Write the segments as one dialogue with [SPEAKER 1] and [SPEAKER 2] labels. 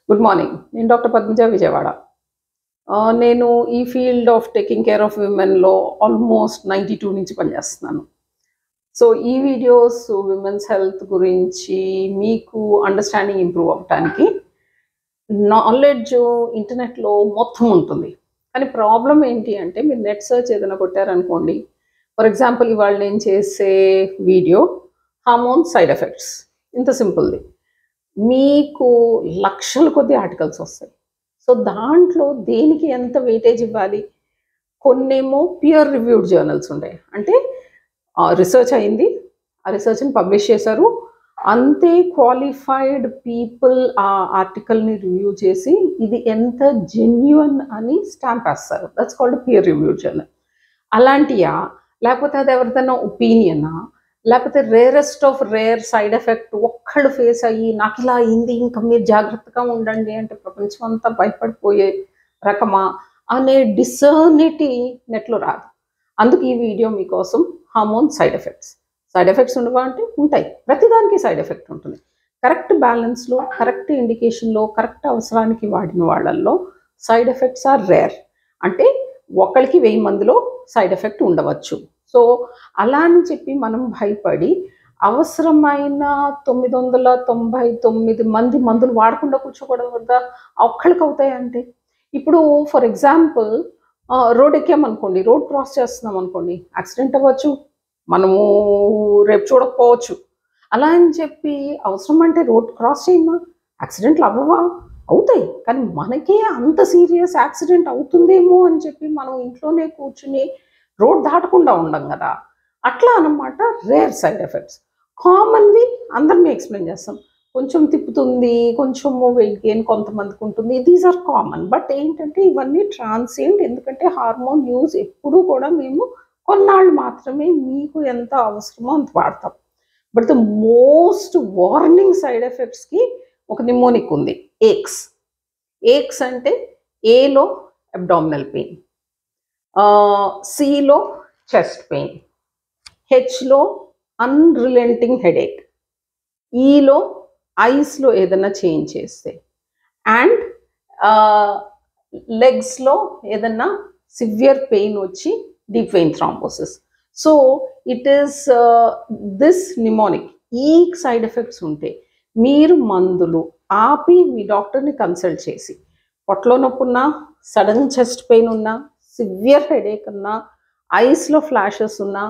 [SPEAKER 1] Good morning. నేను doctor Padmaja Vijayawada. నేను ఈ field of taking care of విమెన్‌లో ఆల్మోస్ట్ 92 నుంచి పనిచేస్తున్నాను. సో, ఈ వీడియోస్ విమెన్స్ హెల్త్ గురించి మీకు అండర్‌స్టాండింగ్ ఇంప్రూవ్ అవ్వటానికి నాలెడ్జ్ ఇంటర్నెట్‌లో మొత్తం ఉంటుంది. కానీ ప్రాబ్లమ్ ఏంటి అంటే మీరు నెట్ సెర్చ్ ఏదైనా కొట్టారనుకోండి. ఫర్ ఎగ్జాంపుల్ ఇవాళ నేను చేసే వీడియో హార్మోన్ సైడ్ ఎఫెక్ట్స్ ఇంత సింపుల్‌ది. మీకు లక్షల కొద్దీ ఆర్టికల్స్ వస్తాయి. సో, దాంట్లో దేనికి ఎంత వెయిటేజ్ ఇవ్వాలి? కొన్నేమో పియర్ రివ్యూడ్ జర్నల్స్ ఉంటాయి. అంటే రిసర్చ్ అయింది. ఆ రిసర్చ్‌ని పబ్లిష్ చేశారు. అంతే క్వాలిఫైడ్ పీపుల్ ఆ ఆర్టికల్‌ని రివ్యూ చేసి ఇది ఎంత జెన్యూన్ అని స్టాంప్ వేస్తారు. That's called peer reviewed journal. అలాంటియా? లేకపోతే అది ఎవరిదైనా ఒపీనియనా? లేకపోతే rarest of rare side effect ఒక్కళ్ళు ఫేస్ అయ్యి నాకు ఇలా అయింది ఇంకా మీరు జాగ్రత్తగా ఉండండి అంటే ప్రపంచం అంతా భయపడిపోయే రకమా అనే డిసర్నిటీ నెట్లో రాదు. అందుకు ఈ వీడియో మీకోసం హార్మోన్ సైడ్ ఎఫెక్ట్స్ ఉండవా అంటే ఉంటాయి. ప్రతిదానికి సైడ్ ఎఫెక్ట్ ఉంటుంది. కరెక్ట్ బ్యాలెన్స్లో, కరెక్ట్ ఇండికేషన్లో, కరెక్ట్ అవసరానికి వాడిన వాళ్ళల్లో సైడ్ ఎఫెక్ట్స్ ఆర్ రేర్. అంటే ఒకరికి 1000 మందిలో సైడ్ ఎఫెక్ట్ ఉండవచ్చు. సో, అలా అని చెప్పి మనం భయపడి అవసరమైన 999 మంది మందులు వాడకుండా కూర్చోకూడదు కదా! ఒక్కళ్ళకి అవుతాయంటే. ఇప్పుడు ఫర్ ఎగ్జాంపుల్ రోడ్ ఎక్కామనుకోండి, రోడ్ క్రాస్ చేస్తున్నాం అనుకోండి, యాక్సిడెంట్ అవ్వచ్చు. మనము రేపు చూడకపోవచ్చు. అలా అని చెప్పి అవసరం అంటే రోడ్ క్రాస్ చేయమా? యాక్సిడెంట్లు అవ్వవా? అవుతాయి. కానీ మనకే అంత సీరియస్ యాక్సిడెంట్ అవుతుందేమో అని చెప్పి మనం ఇంట్లోనే కూర్చుని రోడ్ దాటకుండా ఉండం కదా! అట్లా అన్నమాట రేర్ సైడ్ ఎఫెక్ట్స్. కామన్‌వి అందరం ఎక్స్‌ప్లెయిన్ చేస్తాం. కొంచెం తిప్పుతుంది, కొంచెము వెయిట్ గెయిన్ కొంతమందికి ఉంటుంది. These are common. బట్ ఏంటంటే ఇవన్నీ ట్రాన్సియంట్. ఎందుకంటే హార్మోన్ యూజ్ ఎప్పుడూ కూడా మేము కొన్నాళ్ళు మాత్రమే మీకు ఎంత అవసరమో అంత వాడతాం. But the most warning side ఎఫెక్ట్స్‌కి ఒక నిమోనిక్ ఉంది. ఏక్స్ అంటే ఏలో అబ్డామినల్ పెయిన్, సిలో చెస్ట్ పెయిన్, హెచ్‌లో అన్‌రిలెంటింగ్ హెడేక్, ఈలో ఐస్‌లో ఏదైనా చేంజ్ చేస్తే, అండ్ లెగ్స్‌లో ఏదన్నా సివియర్ పెయిన్ వచ్చి deep vein thrombosis. So, it is this mnemonic. ఈ సైడ్ ఎఫెక్ట్స్ ఉంటే మీరు మందులు ఆపి మీ డాక్టర్ని కన్సల్ట్ చేసి పొట్టలో నొప్పి ఉన్నా, సడన్ చెస్ట్ పెయిన్ ఉన్నా, సివియర్ హెడేక్ ఉన్నా, ఐస్‌లో ఫ్లాషెస్ ఉన్నా,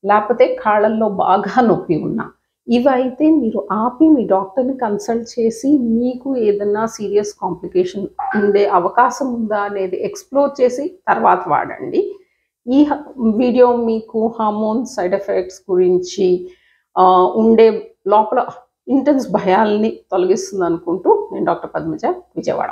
[SPEAKER 1] లేకపోతే కాళ్ళల్లో బాగా నొప్పి ఉన్నా, ఇవైతే మీరు ఆపి మీ డాక్టర్ని కన్సల్ట్ చేసి మీకు ఏదన్నా సీరియస్ కాంప్లికేషన్ ఉండే అవకాశం ఉందా అనేది ఎక్స్‌ప్లోర్ చేసి తర్వాత వాడండి. ఈ వీడియో మీకు హార్మోన్ సైడ్ ఎఫెక్ట్స్ గురించి ఉండే లోపల ఇంటెన్స్ భయాల్ని తొలగిస్తుంది అనుకుంటూ నేను డాక్టర్ పద్మజ విజయవాడ.